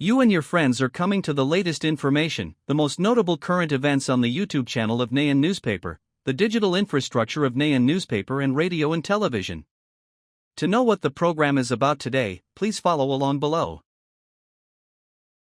You and your friends are coming to the latest information, the most notable current events on the YouTube channel of Nghe An Newspaper, the digital infrastructure of Nghe An Newspaper and radio and television. To know what the program is about today, please follow along below.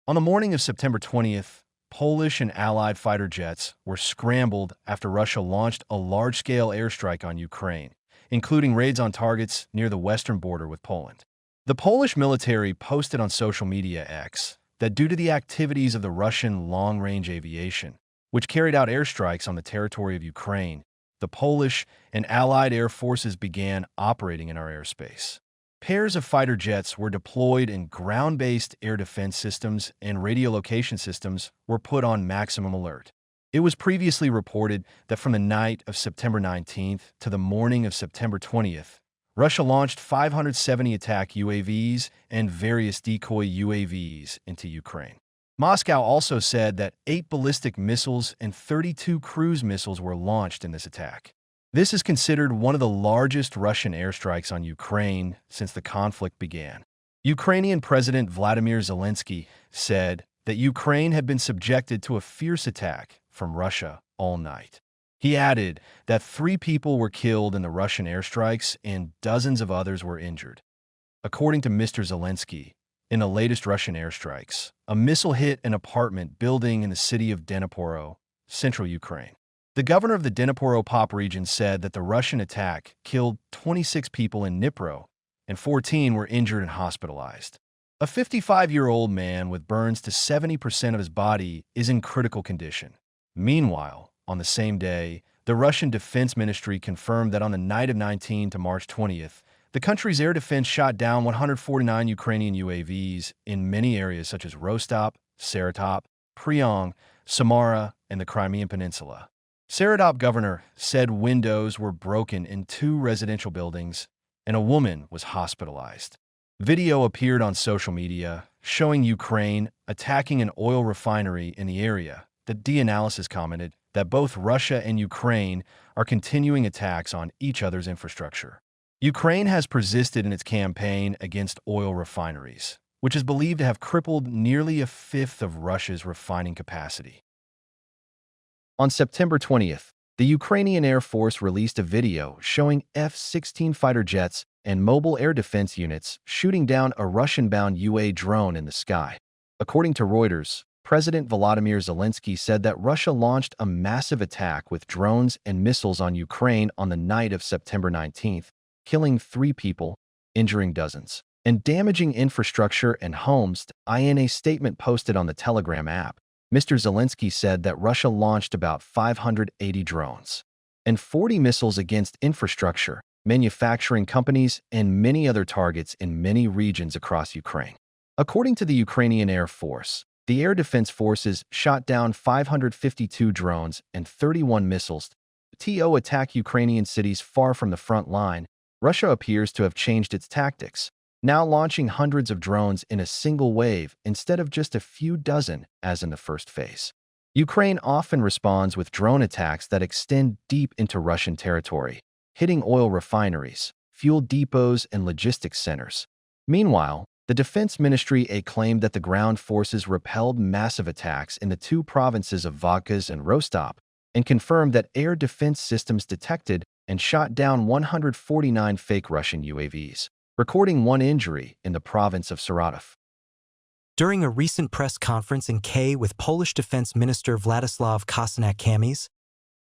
On the morning of September 20th, Polish and Allied fighter jets were scrambled after Russia launched a large-scale airstrike on Ukraine, including raids on targets near the western border with Poland. The Polish military posted on social media X that due to the activities of the Russian long-range aviation, which carried out airstrikes on the territory of Ukraine, the Polish and Allied air forces began operating in our airspace. Pairs of fighter jets were deployed and ground-based air defense systems and radiolocation systems were put on maximum alert. It was previously reported that from the night of September 19th to the morning of September 20th, Russia launched 570 attack UAVs and various decoy UAVs into Ukraine. Moscow also said that 8 ballistic missiles and 32 cruise missiles were launched in this attack. This is considered one of the largest Russian airstrikes on Ukraine since the conflict began. Ukrainian President Vladimir Zelensky said that Ukraine had been subjected to a fierce attack from Russia all night. He added that 3 people were killed in the Russian airstrikes and dozens of others were injured. According to Mr. Zelensky, in the latest Russian airstrikes, a missile hit an apartment building in the city of Dnipro, central Ukraine. The governor of the Dnipro region said that the Russian attack killed 26 people in Dnipro and 14 were injured and hospitalized. A 55-year-old man with burns to 70% of his body is in critical condition. Meanwhile, on the same day, the Russian Defense Ministry confirmed that on the night of 19 to March 20th, the country's air defense shot down 149 Ukrainian UAVs in many areas such as Rostov, Saratov, Pryong, Samara, and the Crimean Peninsula. Saratov governor said windows were broken in 2 residential buildings and a woman was hospitalized. Video appeared on social media showing Ukraine attacking an oil refinery in the area. The D-Analysis commented that both Russia and Ukraine are continuing attacks on each other's infrastructure. Ukraine has persisted in its campaign against oil refineries, which is believed to have crippled nearly a fifth of Russia's refining capacity. On September 20th, the Ukrainian Air Force released a video showing F-16 fighter jets and mobile air defense units shooting down a Russian-bound UA drone in the sky. According to Reuters, President Volodymyr Zelensky said that Russia launched a massive attack with drones and missiles on Ukraine on the night of September 19th, killing 3 people, injuring dozens, and damaging infrastructure and homes. In a statement posted on the Telegram app, Mr. Zelensky said that Russia launched about 580 drones and 40 missiles against infrastructure, manufacturing companies, and many other targets in many regions across Ukraine. According to the Ukrainian Air Force, the Air Defense Forces shot down 552 drones and 31 missiles to attack Ukrainian cities far from the front line. Russia appears to have changed its tactics, now launching hundreds of drones in a single wave instead of just a few dozen as in the first phase. Ukraine often responds with drone attacks that extend deep into Russian territory, hitting oil refineries, fuel depots, and logistics centers. Meanwhile, the Defense Ministry claimed that the ground forces repelled massive attacks in the 2 provinces of Vodkaz and Rostov and confirmed that air defense systems detected and shot down 149 fake Russian UAVs, recording 1 injury in the province of Saratov. During a recent press conference in Kyiv with Polish Defense Minister Władysław Kosyniak-Kamysz,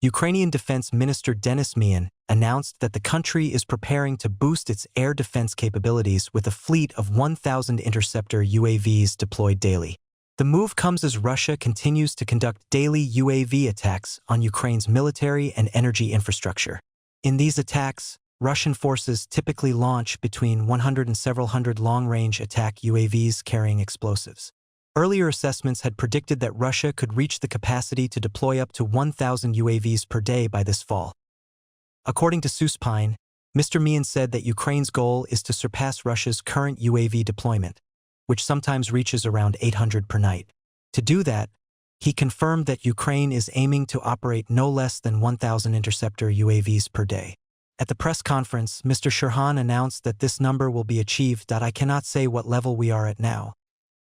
Ukrainian Defense Minister Denis Mian announced that the country is preparing to boost its air defense capabilities with a fleet of 1,000 interceptor UAVs deployed daily. The move comes as Russia continues to conduct daily UAV attacks on Ukraine's military and energy infrastructure. In these attacks, Russian forces typically launch between 100 and several hundred long-range attack UAVs carrying explosives. Earlier assessments had predicted that Russia could reach the capacity to deploy up to 1,000 UAVs per day by this fall. According to Suspine, Mr. Mian said that Ukraine's goal is to surpass Russia's current UAV deployment, which sometimes reaches around 800 per night. To do that, he confirmed that Ukraine is aiming to operate no less than 1,000 interceptor UAVs per day. At the press conference, Mr. Shirhan announced that this number will be achieved. I cannot say what level we are at now.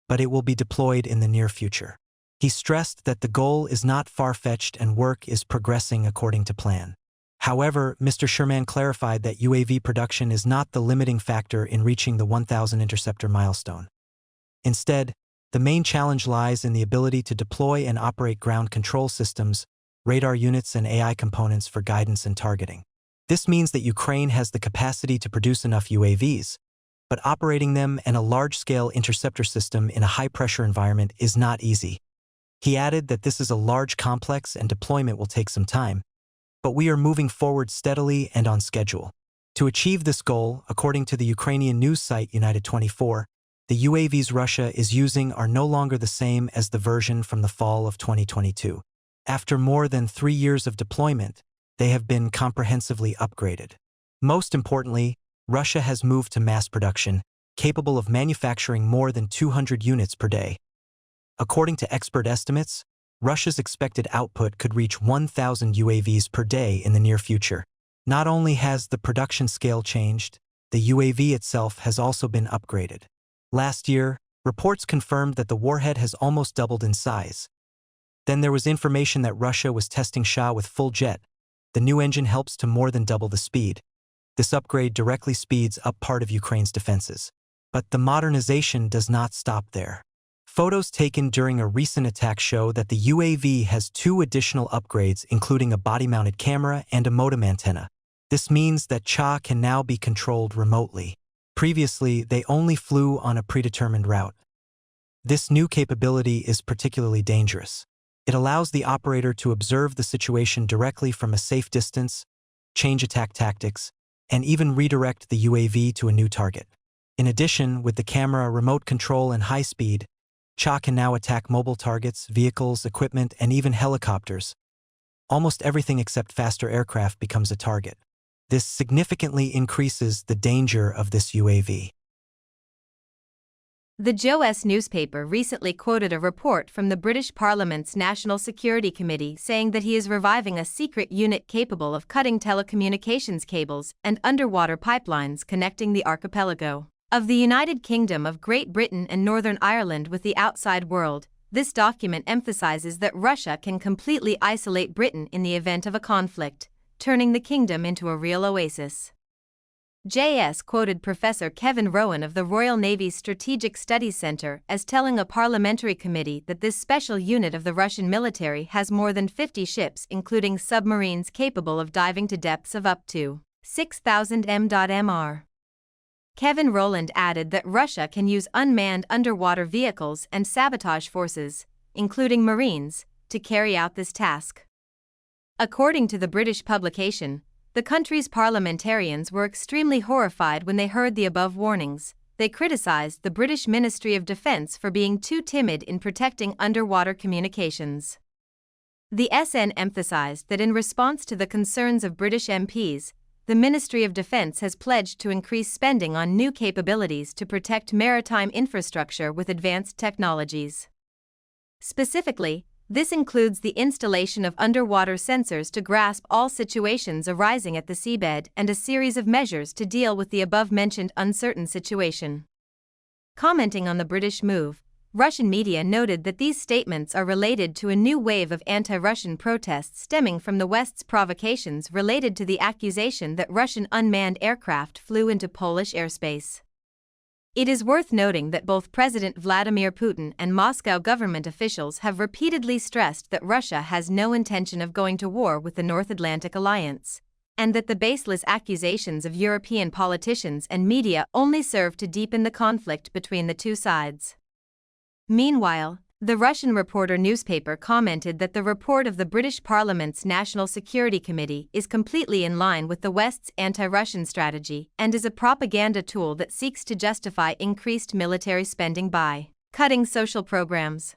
but it will be deployed in the near future. He stressed that the goal is not far-fetched and work is progressing according to plan. However, Mr. Sherman clarified that UAV production is not the limiting factor in reaching the 1,000 interceptor milestone. Instead, the main challenge lies in the ability to deploy and operate ground control systems, radar units, and AI components for guidance and targeting. This means that Ukraine has the capacity to produce enough UAVs, but operating them and a large-scale interceptor system in a high-pressure environment is not easy. He added that this is a large complex and deployment will take some time, but we are moving forward steadily and on schedule. To achieve this goal, according to the Ukrainian news site United 24, the UAVs Russia is using are no longer the same as the version from the fall of 2022. After more than 3 years of deployment, they have been comprehensively upgraded. Most importantly, Russia has moved to mass production, capable of manufacturing more than 200 units per day. According to expert estimates, Russia's expected output could reach 1,000 UAVs per day in the near future. Not only has the production scale changed, the UAV itself has also been upgraded. Last year, reports confirmed that the warhead has almost doubled in size. Then there was information that Russia was testing Shah with full jet. The new engine helps to more than double the speed. This upgrade directly speeds up part of Ukraine's defenses. But the modernization does not stop there. Photos taken during a recent attack show that the UAV has 2 additional upgrades, including a body-mounted camera and a modem antenna. This means that Shah can now be controlled remotely. Previously, they only flew on a predetermined route. This new capability is particularly dangerous. It allows the operator to observe the situation directly from a safe distance, change attack tactics, and even redirect the UAV to a new target. In addition, with the camera, remote control, and high speed, Shah can now attack mobile targets, vehicles, equipment, and even helicopters. Almost everything except faster aircraft becomes a target. This significantly increases the danger of this UAV. The Nghe An Newspaper recently quoted a report from the British Parliament's National Security Committee saying that he is reviving a secret unit capable of cutting telecommunications cables and underwater pipelines connecting the archipelago of the United Kingdom of Great Britain and Northern Ireland with the outside world. This document emphasizes that Russia can completely isolate Britain in the event of a conflict, turning the kingdom into a real oasis. JS quoted Professor Kevin Rowan of the Royal Navy's Strategic Studies Center as telling a parliamentary committee that this special unit of the Russian military has more than 50 ships, including submarines capable of diving to depths of up to 6,000 m.mr. Kevin Rowland added that Russia can use unmanned underwater vehicles and sabotage forces, including Marines, to carry out this task. According to the British publication, the country's parliamentarians were extremely horrified when they heard the above warnings. They criticized the British Ministry of Defence for being too timid in protecting underwater communications. The SN emphasized that in response to the concerns of British MPs, the Ministry of Defence has pledged to increase spending on new capabilities to protect maritime infrastructure with advanced technologies. Specifically, this includes the installation of underwater sensors to grasp all situations arising at the seabed and a series of measures to deal with the above-mentioned uncertain situation. Commenting on the British move, Russian media noted that these statements are related to a new wave of anti-Russian protests stemming from the West's provocations related to the accusation that Russian unmanned aircraft flew into Polish airspace. It is worth noting that both President Vladimir Putin and Moscow government officials have repeatedly stressed that Russia has no intention of going to war with the North Atlantic Alliance, and that the baseless accusations of European politicians and media only serve to deepen the conflict between the two sides. Meanwhile, the Russian Reporter newspaper commented that the report of the British Parliament's National Security Committee is completely in line with the West's anti-Russian strategy and is a propaganda tool that seeks to justify increased military spending by cutting social programs.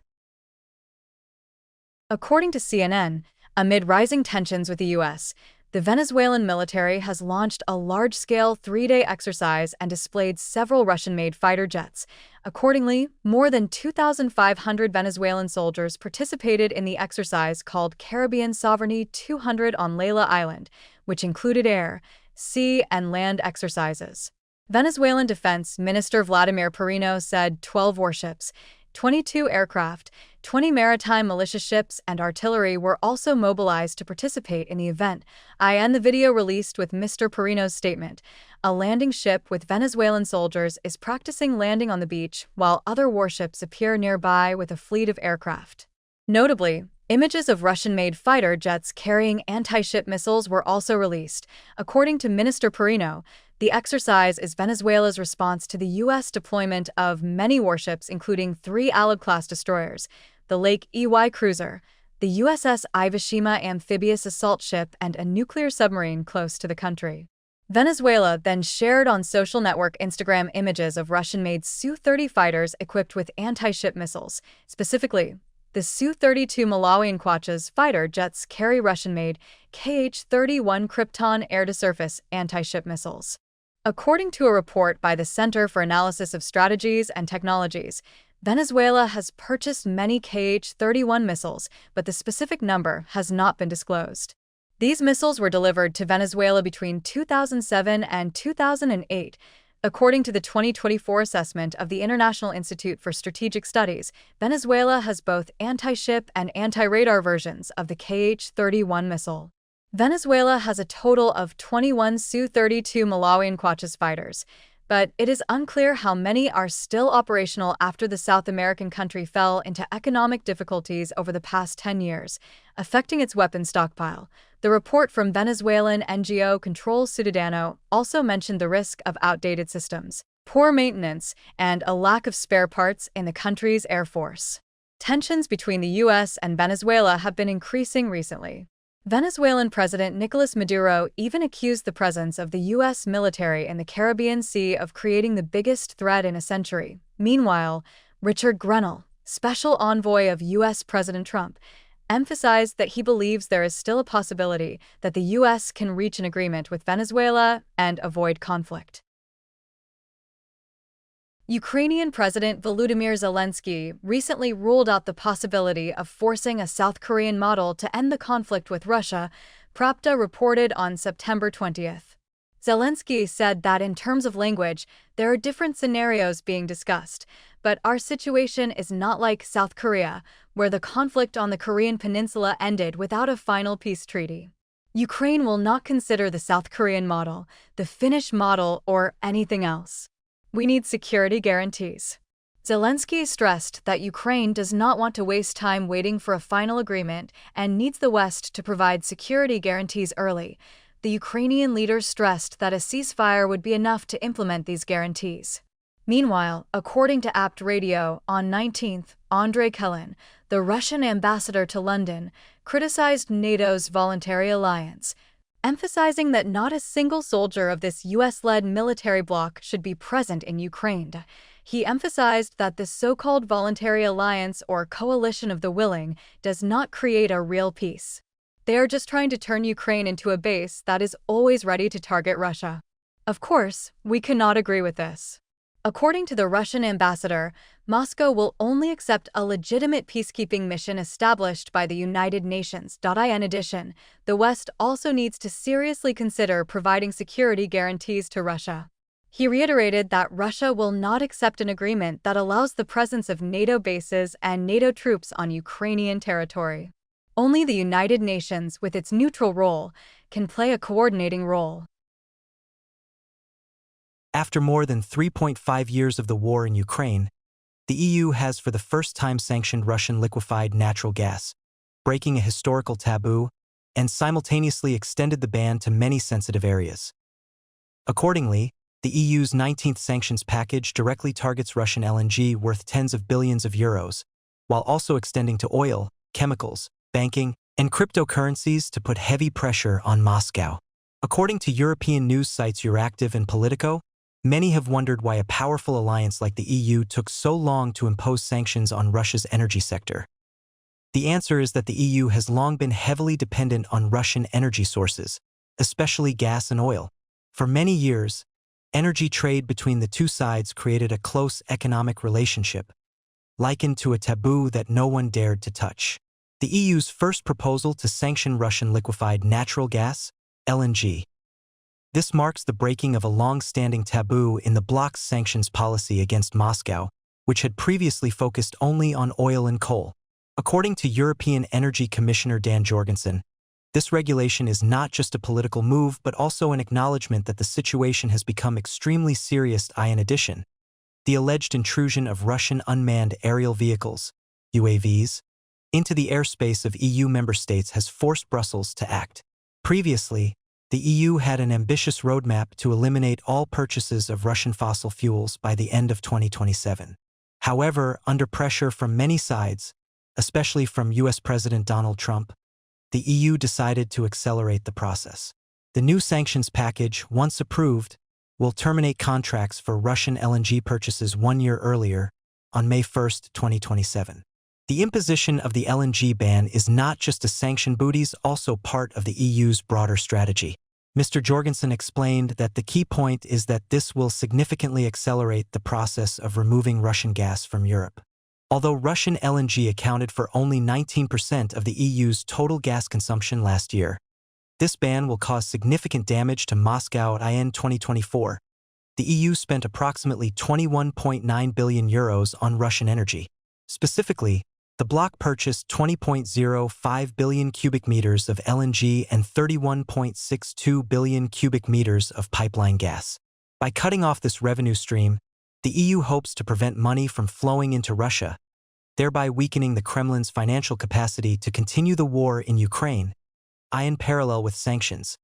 According to CNN, amid rising tensions with the U.S., the Venezuelan military has launched a large-scale 3-day exercise and displayed several Russian-made fighter jets. Accordingly, more than 2,500 Venezuelan soldiers participated in the exercise called Caribbean Sovereignty 200 on Layla Island, which included air, sea, and land exercises. Venezuelan Defense Minister Vladimir Perino said 12 warships, 22 aircraft, 20 maritime militia ships, and artillery were also mobilized to participate in the event. In the video released with Mr. Perino's statement, a landing ship with Venezuelan soldiers is practicing landing on the beach while other warships appear nearby with a fleet of aircraft. Notably, images of Russian-made fighter jets carrying anti-ship missiles were also released. According to Minister Perino, the exercise is Venezuela's response to the U.S. deployment of many warships, including 3 Allied-class destroyers, the Lake EY cruiser, the USS Iwo amphibious assault ship, and a nuclear submarine close to the country. Venezuela then shared on social network Instagram images of Russian-made Su-30 fighters equipped with anti-ship missiles. Specifically, the Su-32 Malawian Quachas fighter jets carry Russian-made Kh-31 Krypton air-to-surface anti-ship missiles. According to a report by the Center for Analysis of Strategies and Technologies, Venezuela has purchased many Kh-31 missiles, but the specific number has not been disclosed. These missiles were delivered to Venezuela between 2007 and 2008. According to the 2024 assessment of the International Institute for Strategic Studies, Venezuela has both anti-ship and anti-radar versions of the Kh-31 missile. Venezuela has a total of 21 Su-32 Malawian Quachas fighters, but it is unclear how many are still operational after the South American country fell into economic difficulties over the past 10 years, affecting its weapons stockpile. The report from Venezuelan NGO Control Ciudadano also mentioned the risk of outdated systems, poor maintenance, and a lack of spare parts in the country's air force. Tensions between the U.S. and Venezuela have been increasing recently. Venezuelan President Nicolas Maduro even accused the presence of the U.S. military in the Caribbean Sea of creating the biggest threat in a century. Meanwhile, Richard Grenell, special envoy of U.S. President Trump, emphasized that he believes there is still a possibility that the U.S. can reach an agreement with Venezuela and avoid conflict. Ukrainian President Volodymyr Zelensky recently ruled out the possibility of forcing a South Korean model to end the conflict with Russia, Pravda reported on September 20th. Zelensky said that in terms of language, there are different scenarios being discussed, but our situation is not like South Korea, where the conflict on the Korean peninsula ended without a final peace treaty. Ukraine will not consider the South Korean model, the Finnish model, or anything else. We need security guarantees. Zelensky stressed that Ukraine does not want to waste time waiting for a final agreement and needs the West to provide security guarantees early. The Ukrainian leader stressed that a ceasefire would be enough to implement these guarantees. Meanwhile, according to Apt Radio, on 19th, Andrei Kelin, the Russian ambassador to London, criticized NATO's voluntary alliance, emphasizing that not a single soldier of this U.S.-led military bloc should be present in Ukraine. He emphasized that this so-called voluntary alliance or coalition of the willing does not create a real peace. They are just trying to turn Ukraine into a base that is always ready to target Russia. Of course, we cannot agree with this. According to the Russian ambassador, Moscow will only accept a legitimate peacekeeping mission established by the United Nations. In addition, the West also needs to seriously consider providing security guarantees to Russia. He reiterated that Russia will not accept an agreement that allows the presence of NATO bases and NATO troops on Ukrainian territory. Only the United Nations, with its neutral role, can play a coordinating role. After more than 3.5 years of the war in Ukraine, the EU has for the first time sanctioned Russian liquefied natural gas, breaking a historical taboo, and simultaneously extended the ban to many sensitive areas. Accordingly, the EU's 19th sanctions package directly targets Russian LNG worth tens of billions of euros, while also extending to oil, chemicals, banking, and cryptocurrencies to put heavy pressure on Moscow. According to European news sites Euractiv and Politico, many have wondered why a powerful alliance like the EU took so long to impose sanctions on Russia's energy sector. The answer is that the EU has long been heavily dependent on Russian energy sources, especially gas and oil. For many years, energy trade between the two sides created a close economic relationship, likened to a taboo that no one dared to touch. The EU's first proposal to sanction Russian liquefied natural gas, LNG. This marks the breaking of a long-standing taboo in the bloc's sanctions policy against Moscow, which had previously focused only on oil and coal. According to European Energy Commissioner Dan Jorgensen, this regulation is not just a political move but also an acknowledgement that the situation has become extremely serious. In addition, the alleged intrusion of Russian unmanned aerial vehicles, UAVs, into the airspace of EU member states has forced Brussels to act. Previously, the EU had an ambitious roadmap to eliminate all purchases of Russian fossil fuels by the end of 2027. However, under pressure from many sides, especially from US President Donald Trump, the EU decided to accelerate the process. The new sanctions package, once approved, will terminate contracts for Russian LNG purchases 1 year earlier, on May 1, 2027. The imposition of the LNG ban is not just a sanction but is also part of the EU's broader strategy. Mr. Jorgensen explained that the key point is that this will significantly accelerate the process of removing Russian gas from Europe. Although Russian LNG accounted for only 19% of the EU's total gas consumption last year, this ban will cause significant damage to Moscow. In 2024, the EU spent approximately €21.9 billion on Russian energy. Specifically, the bloc purchased 20.05 billion cubic meters of LNG and 31.62 billion cubic meters of pipeline gas. By cutting off this revenue stream, the EU hopes to prevent money from flowing into Russia, thereby weakening the Kremlin's financial capacity to continue the war in Ukraine. In parallel with sanctions,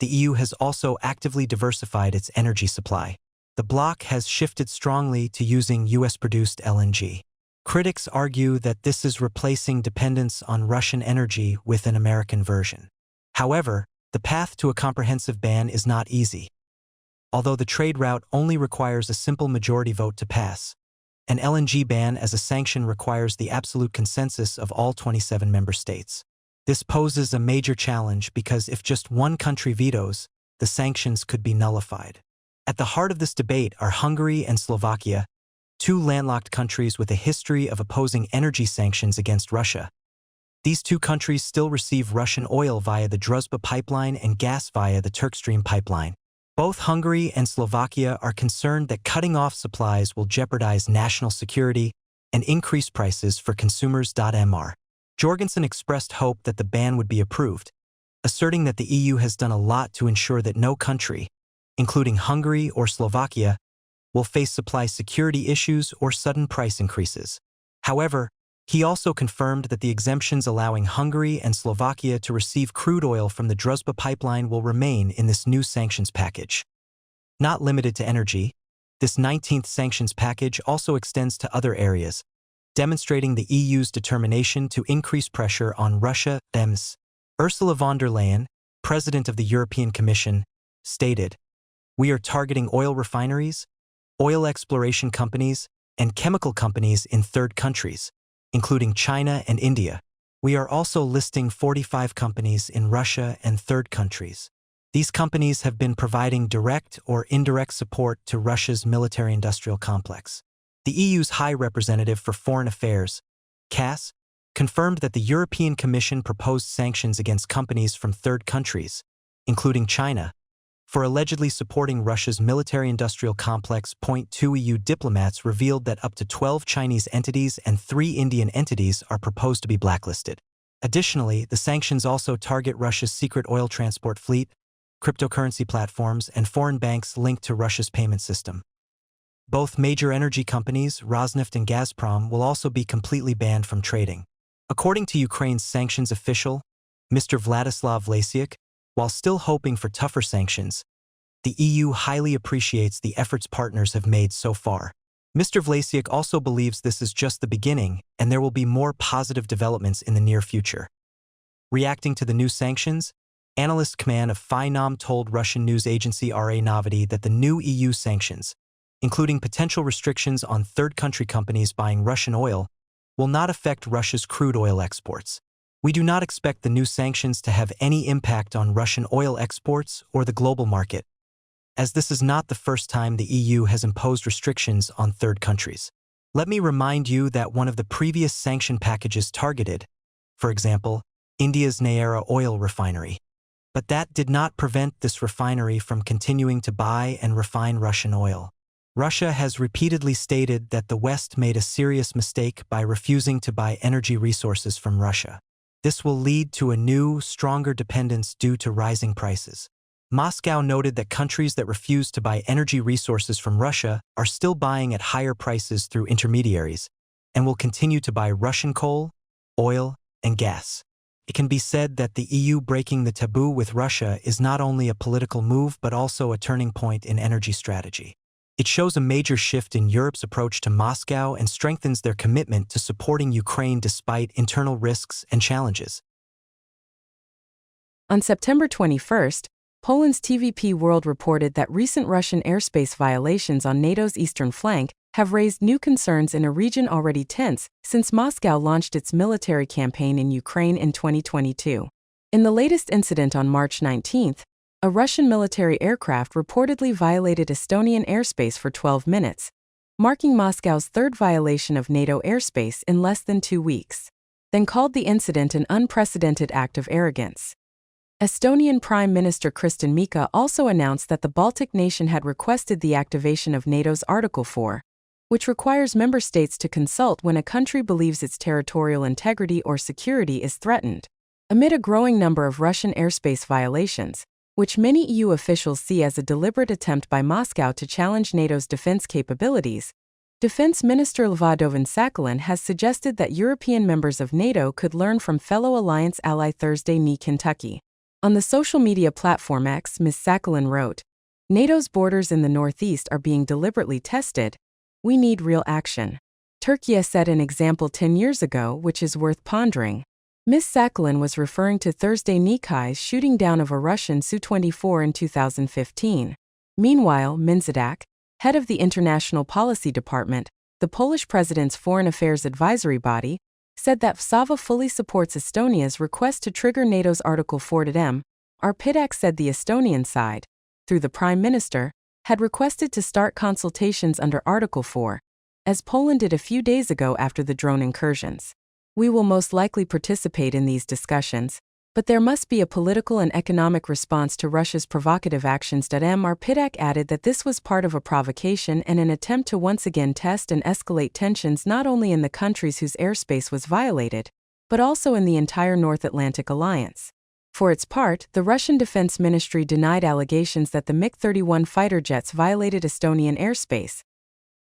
the EU has also actively diversified its energy supply. The bloc has shifted strongly to using US-produced LNG. Critics argue that this is replacing dependence on Russian energy with an American version. However, the path to a comprehensive ban is not easy. Although the trade route only requires a simple majority vote to pass, an LNG ban as a sanction requires the absolute consensus of all 27 member states. This poses a major challenge because if just one country vetoes, the sanctions could be nullified. At the heart of this debate are Hungary and Slovakia, two landlocked countries with a history of opposing energy sanctions against Russia. These two countries still receive Russian oil via the Druzhba pipeline and gas via the Turkstream pipeline. Both Hungary and Slovakia are concerned that cutting off supplies will jeopardize national security and increase prices for consumers. Mr. Jorgensen expressed hope that the ban would be approved, asserting that the EU has done a lot to ensure that no country, including Hungary or Slovakia, will face supply security issues or sudden price increases. However, he also confirmed that the exemptions allowing Hungary and Slovakia to receive crude oil from the Druzhba pipeline will remain in this new sanctions package. Not limited to energy, this 19th sanctions package also extends to other areas, demonstrating the EU's determination to increase pressure on Russia. Ms. Ursula von der Leyen, President of the European Commission, stated, "We are targeting oil refineries, oil exploration companies, and chemical companies in third countries, including China and India. We are also listing 45 companies in Russia and third countries. These companies have been providing direct or indirect support to Russia's military-industrial complex." The EU's High Representative for Foreign Affairs, Cass, confirmed that the European Commission proposed sanctions against companies from third countries, including China, for allegedly supporting Russia's military-industrial complex. 2 EU diplomats revealed that up to 12 Chinese entities and 3 Indian entities are proposed to be blacklisted. Additionally, the sanctions also target Russia's secret oil transport fleet, cryptocurrency platforms, and foreign banks linked to Russia's payment system. Both major energy companies, Rosneft and Gazprom, will also be completely banned from trading. According to Ukraine's sanctions official, Mr. Vladislav Vlasic, while still hoping for tougher sanctions, the EU highly appreciates the efforts partners have made so far. Mr. Vlasic also believes this is just the beginning and there will be more positive developments in the near future. Reacting to the new sanctions, analyst Kman of Finam told Russian news agency RA Novity that the new EU sanctions, including potential restrictions on third country companies buying Russian oil, will not affect Russia's crude oil exports. "We do not expect the new sanctions to have any impact on Russian oil exports or the global market, as this is not the first time the EU has imposed restrictions on third countries. Let me remind you that one of the previous sanction packages targeted, for example, India's Nayara oil refinery. But that did not prevent this refinery from continuing to buy and refine Russian oil. Russia has repeatedly stated that the West made a serious mistake by refusing to buy energy resources from Russia. This will lead to a new, stronger dependence due to rising prices. Moscow noted that countries that refuse to buy energy resources from Russia are still buying at higher prices through intermediaries and will continue to buy Russian coal, oil, and gas. It can be said that the EU breaking the taboo with Russia is not only a political move but also a turning point in energy strategy. It shows a major shift in Europe's approach to Moscow and strengthens their commitment to supporting Ukraine despite internal risks and challenges. On September 21st, Poland's TVP World reported that recent Russian airspace violations on NATO's eastern flank have raised new concerns in a region already tense since Moscow launched its military campaign in Ukraine in 2022. In the latest incident on March 19th, a Russian military aircraft reportedly violated Estonian airspace for 12 minutes, marking Moscow's third violation of NATO airspace in less than 2 weeks, then called the incident an unprecedented act of arrogance. Estonian Prime Minister Kristen Mikke also announced that the Baltic nation had requested the activation of NATO's Article 4, which requires member states to consult when a country believes its territorial integrity or security is threatened. Amid a growing number of Russian airspace violations, which many EU officials see as a deliberate attempt by Moscow to challenge NATO's defense capabilities, Defense Minister Lva Sakhalin has suggested that European members of NATO could learn from fellow alliance ally Thursday Knee Kentucky. On the social media platform X, Ms. Sakhalin wrote, "NATO's borders in the northeast are being deliberately tested. We need real action." Turkey set an example 10 years ago which is worth pondering. Ms. Sakhalin was referring to Thursday Nikai's shooting down of a Russian Su-24 in 2015. Meanwhile, Minzadak, head of the International Policy Department, the Polish president's foreign affairs advisory body, said that Warszawa fully supports Estonia's request to trigger NATO's Article 4. Arpidak said the Estonian side, through the Prime Minister, had requested to start consultations under Article 4, as Poland did a few days ago after the drone incursions. "We will most likely participate in these discussions, but there must be a political and economic response to Russia's provocative actions." Arpidak added that this was part of a provocation and an attempt to once again test and escalate tensions not only in the countries whose airspace was violated, but also in the entire North Atlantic alliance. For its part, the Russian Defense Ministry denied allegations that the MiG-31 fighter jets violated Estonian airspace.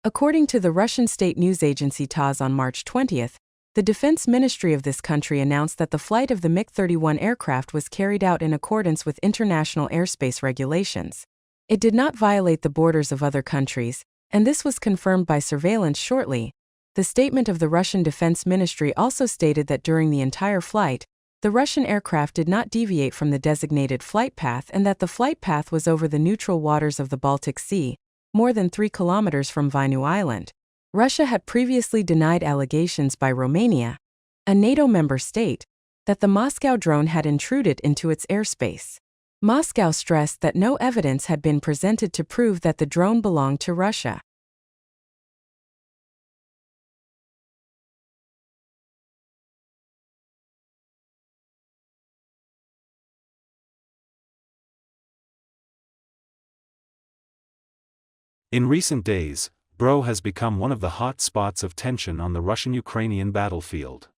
According to the Russian state news agency TASS on March 20th, the Defense Ministry of this country announced that the flight of the MiG-31 aircraft was carried out in accordance with international airspace regulations. It did not violate the borders of other countries, and this was confirmed by surveillance shortly. The statement of the Russian Defense Ministry also stated that during the entire flight, the Russian aircraft did not deviate from the designated flight path and that the flight path was over the neutral waters of the Baltic Sea, more than 3 kilometers from Vainu Island. Russia had previously denied allegations by Romania, a NATO member state, that the Moscow drone had intruded into its airspace. Moscow stressed that no evidence had been presented to prove that the drone belonged to Russia. In recent days, Bro has become one of the hot spots of tension on the Russian-Ukrainian battlefield.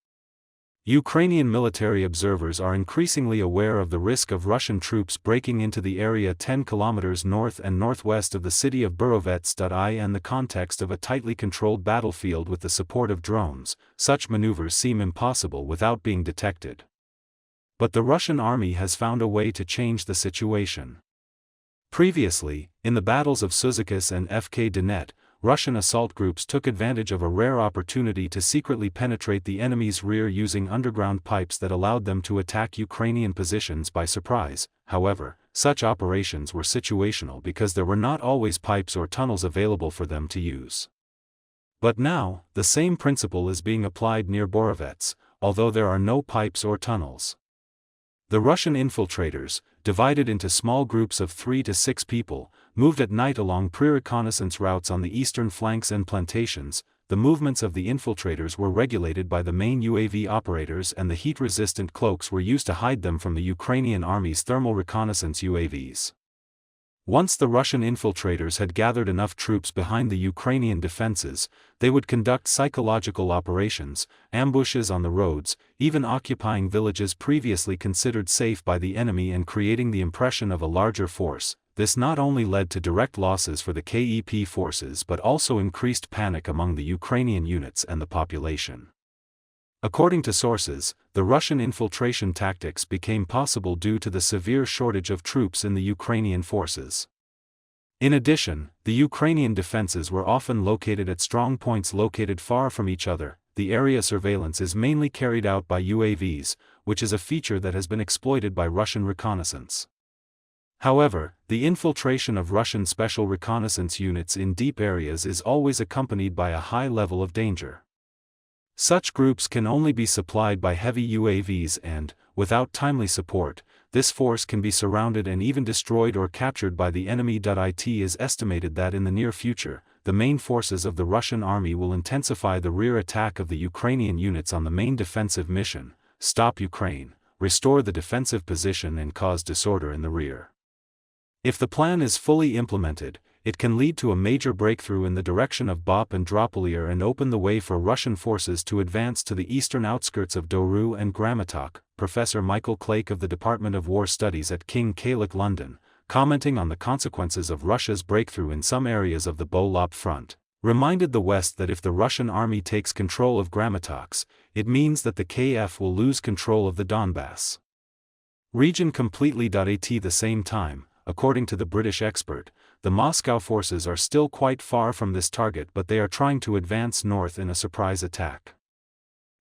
Ukrainian military observers are increasingly aware of the risk of Russian troops breaking into the area 10 kilometers north and northwest of the city of Borovets. In the context of a tightly controlled battlefield with the support of drones, such maneuvers seem impossible without being detected. But the Russian army has found a way to change the situation. Previously, in the battles of Suzakis and F-16 Donetsk, Russian assault groups took advantage of a rare opportunity to secretly penetrate the enemy's rear using underground pipes that allowed them to attack Ukrainian positions by surprise. However, such operations were situational because there were not always pipes or tunnels available for them to use. But now, the same principle is being applied near Borovets, although there are no pipes or tunnels. The Russian infiltrators, divided into small groups of 3 to 6 people, moved at night along pre-reconnaissance routes on the eastern flanks and plantations. The movements of the infiltrators were regulated by the main UAV operators and the heat-resistant cloaks were used to hide them from the Ukrainian army's thermal reconnaissance UAVs. Once the Russian infiltrators had gathered enough troops behind the Ukrainian defenses, they would conduct psychological operations, ambushes on the roads, even occupying villages previously considered safe by the enemy and creating the impression of a larger force. This not only led to direct losses for the KEP forces but also increased panic among the Ukrainian units and the population. According to sources, the Russian infiltration tactics became possible due to the severe shortage of troops in the Ukrainian forces. In addition, the Ukrainian defenses were often located at strong points located far from each other. The area surveillance is mainly carried out by UAVs, which is a feature that has been exploited by Russian reconnaissance. However, the infiltration of Russian special reconnaissance units in deep areas is always accompanied by a high level of danger. Such groups can only be supplied by heavy UAVs and, without timely support, this force can be surrounded and even destroyed or captured by the enemy. It is estimated that in the near future, the main forces of the Russian army will intensify the rear attack of the Ukrainian units on the main defensive mission: stop Ukraine, restore the defensive position and cause disorder in the rear. If the plan is fully implemented, it can lead to a major breakthrough in the direction of Bop and Dropolier and open the way for Russian forces to advance to the eastern outskirts of Doru and Gramatok. Professor Michael Clake of the Department of War Studies at King Khalid, London, commenting on the consequences of Russia's breakthrough in some areas of the Bolop front, reminded the West that if the Russian army takes control of Gramatoks, it means that the KF will lose control of the Donbass region completely. At the same time, according to the British expert, the Moscow forces are still quite far from this target, but they are trying to advance north in a surprise attack.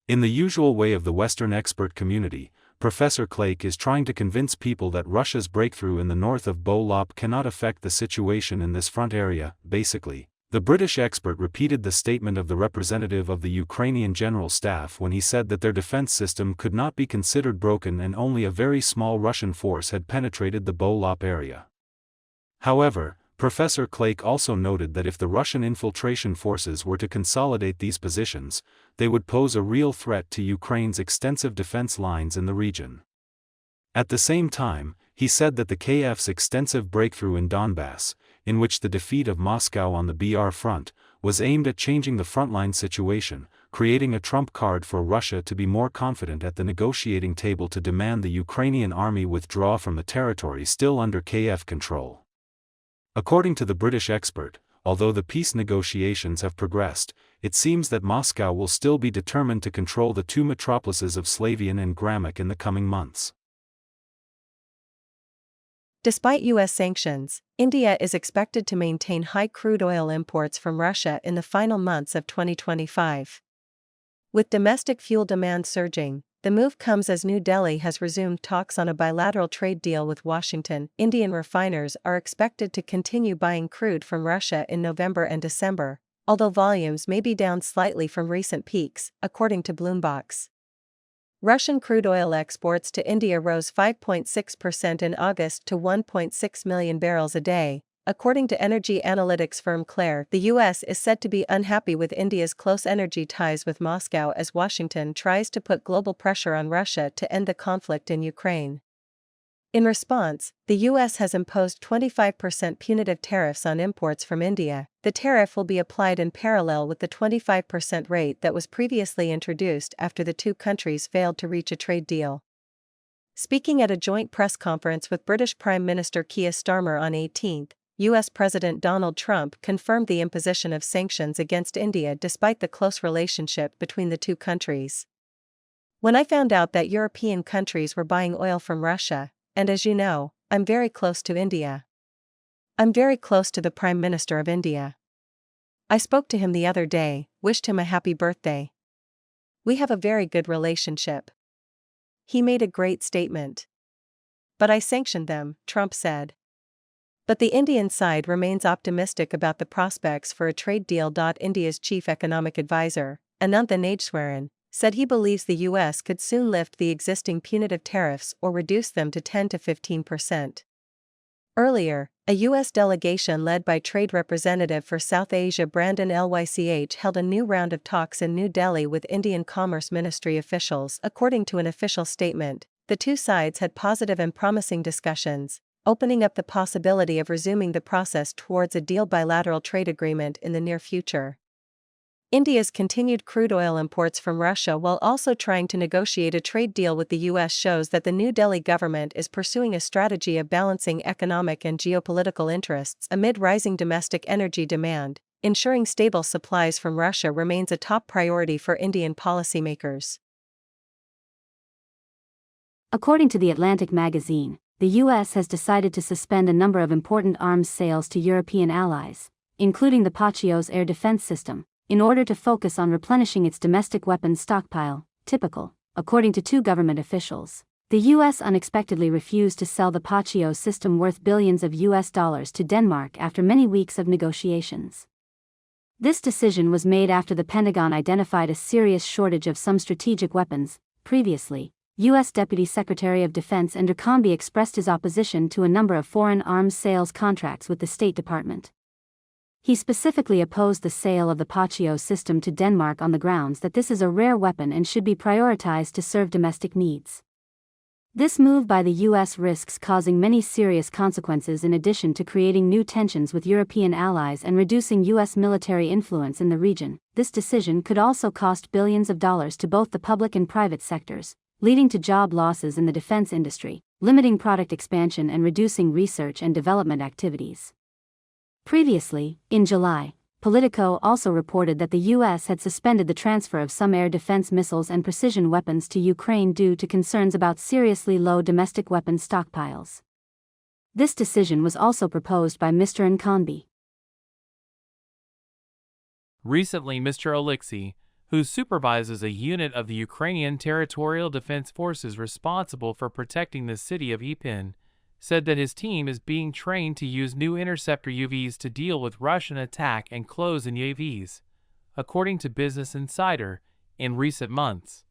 In the usual way of the Western expert community, Professor Clake is trying to convince people that Russia's breakthrough in the north of Bolop cannot affect the situation in this front area. Basically, the British expert repeated the statement of the representative of the Ukrainian General Staff when he said that their defense system could not be considered broken and only a very small Russian force had penetrated the Bolop area. However, Professor Clake also noted that if the Russian infiltration forces were to consolidate these positions, they would pose a real threat to Ukraine's extensive defense lines in the region. At the same time, he said that the KF's extensive breakthrough in Donbass, in which the defeat of Moscow on the BR front, was aimed at changing the frontline situation, creating a trump card for Russia to be more confident at the negotiating table to demand the Ukrainian army withdraw from the territory still under KF control. According to the British expert, although the peace negotiations have progressed, it seems that Moscow will still be determined to control the two metropolises of Slavian and Gramak in the coming months. Despite U.S. sanctions, India is expected to maintain high crude oil imports from Russia in the final months of 2025. With domestic fuel demand surging, the move comes as New Delhi has resumed talks on a bilateral trade deal with Washington. Indian refiners are expected to continue buying crude from Russia in November and December, although volumes may be down slightly from recent peaks, according to Bloomberg. Russian crude oil exports to India rose 5.6% in August to 1.6 million barrels a day. According to energy analytics firm Clair, the U.S. is said to be unhappy with India's close energy ties with Moscow as Washington tries to put global pressure on Russia to end the conflict in Ukraine. In response, the U.S. has imposed 25% punitive tariffs on imports from India. The tariff will be applied in parallel with the 25% rate that was previously introduced after the two countries failed to reach a trade deal. Speaking at a joint press conference with British Prime Minister Keir Starmer on 18th, U.S. President Donald Trump confirmed the imposition of sanctions against India despite the close relationship between the two countries. "When I found out that European countries were buying oil from Russia, and as you know, I'm very close to India. I'm very close to the Prime Minister of India. I spoke to him the other day, wished him a happy birthday. We have a very good relationship. He made a great statement. But I sanctioned them," Trump said. But the Indian side remains optimistic about the prospects for a trade deal. India's chief economic advisor, Anant Nageswaran, said he believes the U.S. could soon lift the existing punitive tariffs or reduce them to 10 to 15%. Earlier, a U.S. delegation led by Trade Representative for South Asia Brandon Lych held a new round of talks in New Delhi with Indian Commerce Ministry officials. According to an official statement, the two sides had positive and promising discussions, opening up the possibility of resuming the process towards a deal bilateral trade agreement in the near future. India's continued crude oil imports from Russia while also trying to negotiate a trade deal with the US shows that the New Delhi government is pursuing a strategy of balancing economic and geopolitical interests amid rising domestic energy demand. Ensuring stable supplies from Russia remains a top priority for Indian policymakers. According to The Atlantic magazine, the US has decided to suspend a number of important arms sales to European allies, including the Patriot's air defense system, in order to focus on replenishing its domestic weapons stockpile. Typical, according to two government officials. The US unexpectedly refused to sell the Patriot system worth billions of US dollars to Denmark after many weeks of negotiations. This decision was made after the Pentagon identified a serious shortage of some strategic weapons. Previously, U.S. Deputy Secretary of Defense Andrew Combie expressed his opposition to a number of foreign arms sales contracts with the State Department. He specifically opposed the sale of the Patriot system to Denmark on the grounds that this is a rare weapon and should be prioritized to serve domestic needs. This move by the U.S. risks causing many serious consequences in addition to creating new tensions with European allies and reducing U.S. military influence in the region. This decision could also cost billions of dollars to both the public and private sectors, leading to job losses in the defense industry, limiting product expansion and reducing research and development activities. Previously, in July, Politico also reported that the U.S. had suspended the transfer of some air defense missiles and precision weapons to Ukraine due to concerns about seriously low domestic weapons stockpiles. This decision was also proposed by Mr. Nkambi. Recently, Mr. Oleksiy, who supervises a unit of the Ukrainian Territorial Defense Forces responsible for protecting the city of Irpin, said that his team is being trained to use new interceptor UAVs to deal with Russian attack and close-in UAVs. According to Business Insider, in recent months,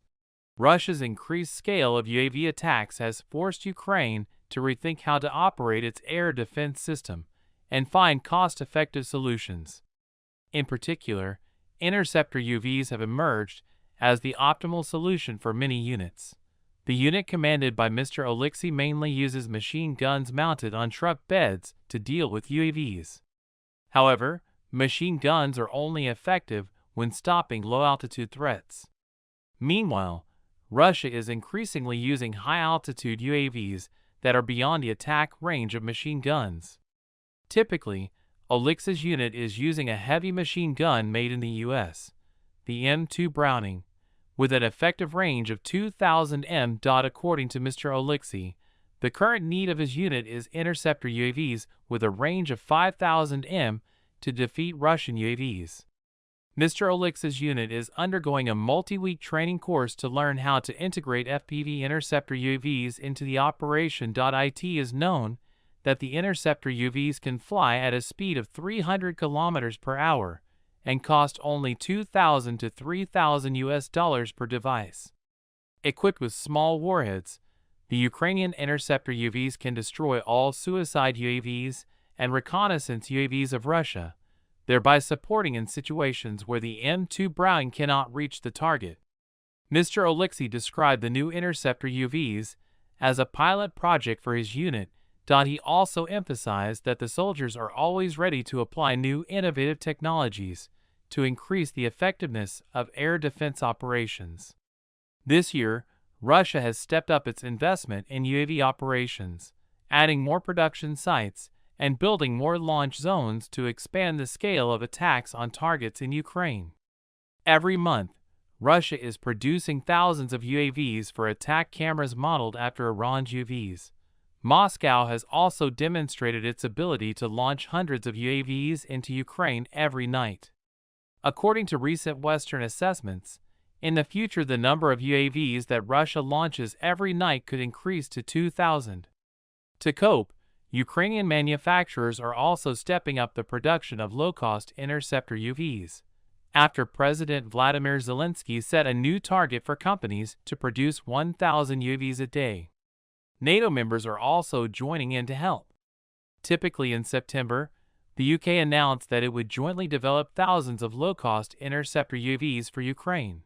Russia's increased scale of UAV attacks has forced Ukraine to rethink how to operate its air defense system and find cost-effective solutions. In particular, interceptor UAVs have emerged as the optimal solution for many units. The unit commanded by Mr. Oleksiy mainly uses machine guns mounted on truck beds to deal with UAVs. However, machine guns are only effective when stopping low-altitude threats. Meanwhile, Russia is increasingly using high-altitude UAVs that are beyond the attack range of machine guns. Typically, Oleksiy's unit is using a heavy machine gun made in the U.S., the M2 Browning, with an effective range of 2,000 m. According to Mr. Oleksiy, the current need of his unit is interceptor UAVs with a range of 5,000 m to defeat Russian UAVs. Mr. Oleksiy's unit is undergoing a multi-week training course to learn how to integrate FPV interceptor UAVs into the operation. It is known that the interceptor UAVs can fly at a speed of 300 km per hour and cost only $2,000 to $3,000 per device. Equipped with small warheads, the Ukrainian interceptor UAVs can destroy all suicide UAVs and reconnaissance UAVs of Russia, thereby supporting in situations where the M2 Browning cannot reach the target. Mr. Oleksiy described the new interceptor UAVs as a pilot project for his unit. He also emphasized that the soldiers are always ready to apply new innovative technologies to increase the effectiveness of air defense operations. This year, Russia has stepped up its investment in UAV operations, adding more production sites and building more launch zones to expand the scale of attacks on targets in Ukraine. Every month, Russia is producing thousands of UAVs for attack cameras modeled after Iran's UAVs. Moscow has also demonstrated its ability to launch hundreds of UAVs into Ukraine every night. According to recent Western assessments, in the future the number of UAVs that Russia launches every night could increase to 2,000. To cope, Ukrainian manufacturers are also stepping up the production of low-cost interceptor UAVs, after President Vladimir Zelensky set a new target for companies to produce 1,000 UAVs a day. NATO members are also joining in to help. Typically in September, the UK announced that it would jointly develop thousands of low-cost interceptor UAVs for Ukraine.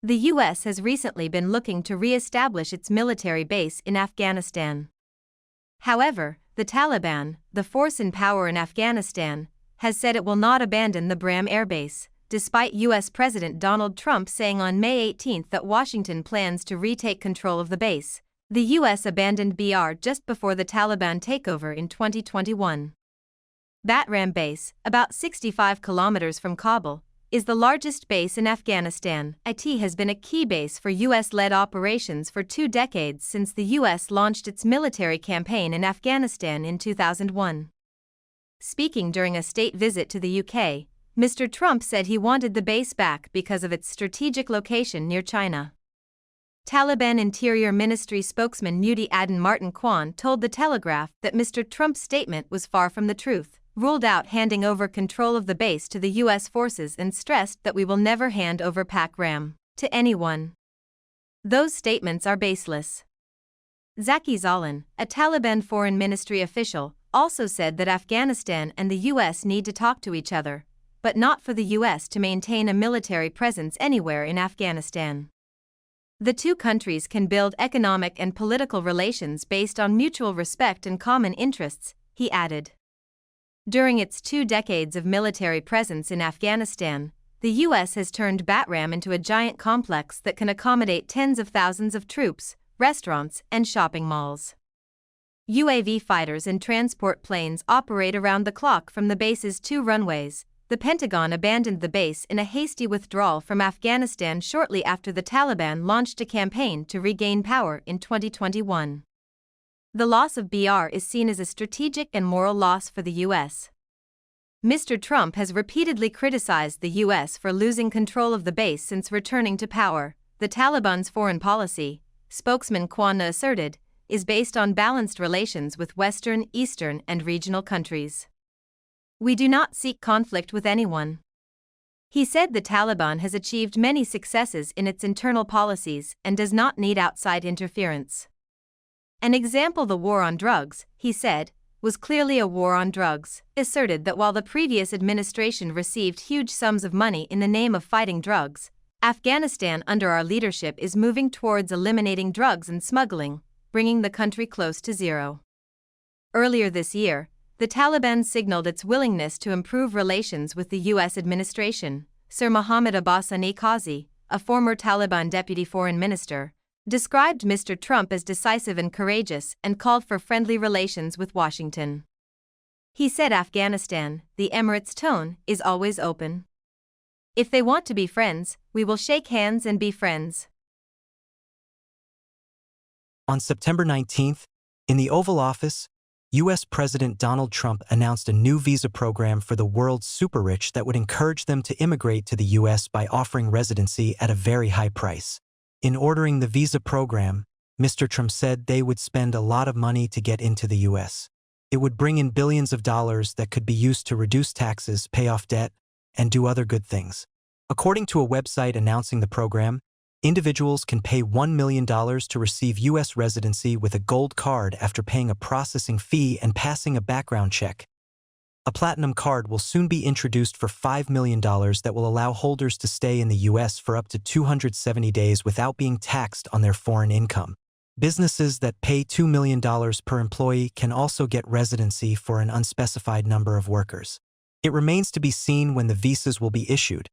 The U.S. has recently been looking to re-establish its military base in Afghanistan. However, the Taliban, the force in power in Afghanistan, has said it will not abandon the Bram Air Base, despite U.S. President Donald Trump saying on May 18 that Washington plans to retake control of the base. The U.S. abandoned BR just before the Taliban takeover in 2021. Batram Base, about 65 kilometers from Kabul, is the largest base in Afghanistan. It has been a key base for U.S.-led operations for 2 decades since the U.S. launched its military campaign in Afghanistan in 2001. Speaking during a state visit to the UK, Mr. Trump said he wanted the base back because of its strategic location near China. Taliban Interior Ministry spokesman Mudi Adan Martin Kwan told The Telegraph that Mr. Trump's statement was far from the truth, ruled out handing over control of the base to the U.S. forces and stressed that we will never hand over Pakram to anyone. Those statements are baseless. Zaki Zalan, a Taliban foreign ministry official, also said that Afghanistan and the U.S. need to talk to each other, but not for the U.S. to maintain a military presence anywhere in Afghanistan. The two countries can build economic and political relations based on mutual respect and common interests, he added. During its 2 decades of military presence in Afghanistan, the U.S. has turned Batram into a giant complex that can accommodate tens of thousands of troops, restaurants, and shopping malls. UAV fighters and transport planes operate around the clock from the base's 2 runways. The Pentagon abandoned the base in a hasty withdrawal from Afghanistan shortly after the Taliban launched a campaign to regain power in 2021. The loss of BR is seen as a strategic and moral loss for the U.S. Mr. Trump has repeatedly criticized the U.S. for losing control of the base since returning to power. The Taliban's foreign policy, spokesman Kwan asserted, is based on balanced relations with Western, Eastern, and regional countries. We do not seek conflict with anyone. He said the Taliban has achieved many successes in its internal policies and does not need outside interference. An example, the war on drugs, he said, was clearly a war on drugs, asserted that while the previous administration received huge sums of money in the name of fighting drugs, Afghanistan under our leadership is moving towards eliminating drugs and smuggling, bringing the country close to zero. Earlier this year, the Taliban signaled its willingness to improve relations with the U.S. administration. Sir Mohammad Abbas Ani Qazi, a former Taliban deputy foreign minister, described Mr. Trump as decisive and courageous and called for friendly relations with Washington. He said Afghanistan, the Emirates' tone, is always open. If they want to be friends, we will shake hands and be friends. On September 19th, in the Oval Office, U.S. President Donald Trump announced a new visa program for the world's super-rich that would encourage them to immigrate to the U.S. by offering residency at a very high price. In ordering the visa program, Mr. Trump said they would spend a lot of money to get into the U.S. It would bring in billions of dollars that could be used to reduce taxes, pay off debt, and do other good things. According to a website announcing the program, individuals can pay $1 million to receive U.S. residency with a gold card after paying a processing fee and passing a background check. A platinum card will soon be introduced for $5 million that will allow holders to stay in the U.S. for up to 270 days without being taxed on their foreign income. Businesses that pay $2 million per employee can also get residency for an unspecified number of workers. It remains to be seen when the visas will be issued.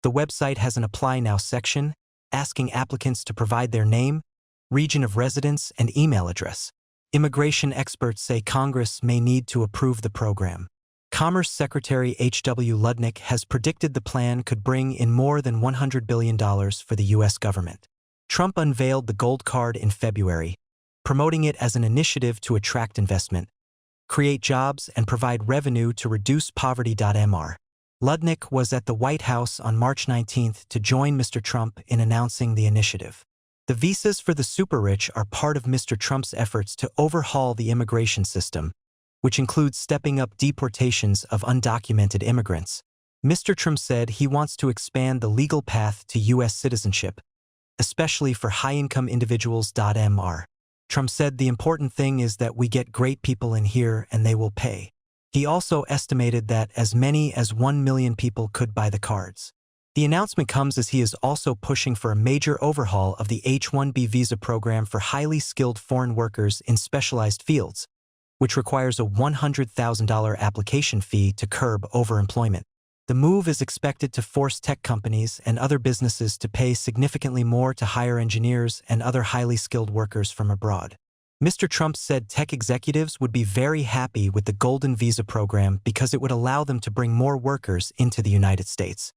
The website has an Apply Now section, asking applicants to provide their name, region of residence, and email address. Immigration experts say Congress may need to approve the program. Commerce Secretary H.W. Ludnick has predicted the plan could bring in more than $100 billion for the U.S. government. Trump unveiled the gold card in February, promoting it as an initiative to attract investment, create jobs, and provide revenue to reduce poverty.mr. Ludnick was at the White House on March 19 to join Mr. Trump in announcing the initiative. The visas for the super-rich are part of Mr. Trump's efforts to overhaul the immigration system, which includes stepping up deportations of undocumented immigrants. Mr. Trump said he wants to expand the legal path to U.S. citizenship, especially for high-income individuals.mr. Trump said the important thing is that we get great people in here and they will pay. He also estimated that as many as 1 million people could buy the cards. The announcement comes as he is also pushing for a major overhaul of the H-1B visa program for highly skilled foreign workers in specialized fields, which requires a $100,000 application fee to curb overemployment. The move is expected to force tech companies and other businesses to pay significantly more to hire engineers and other highly skilled workers from abroad. Mr. Trump said tech executives would be very happy with the Golden Visa program because it would allow them to bring more workers into the United States.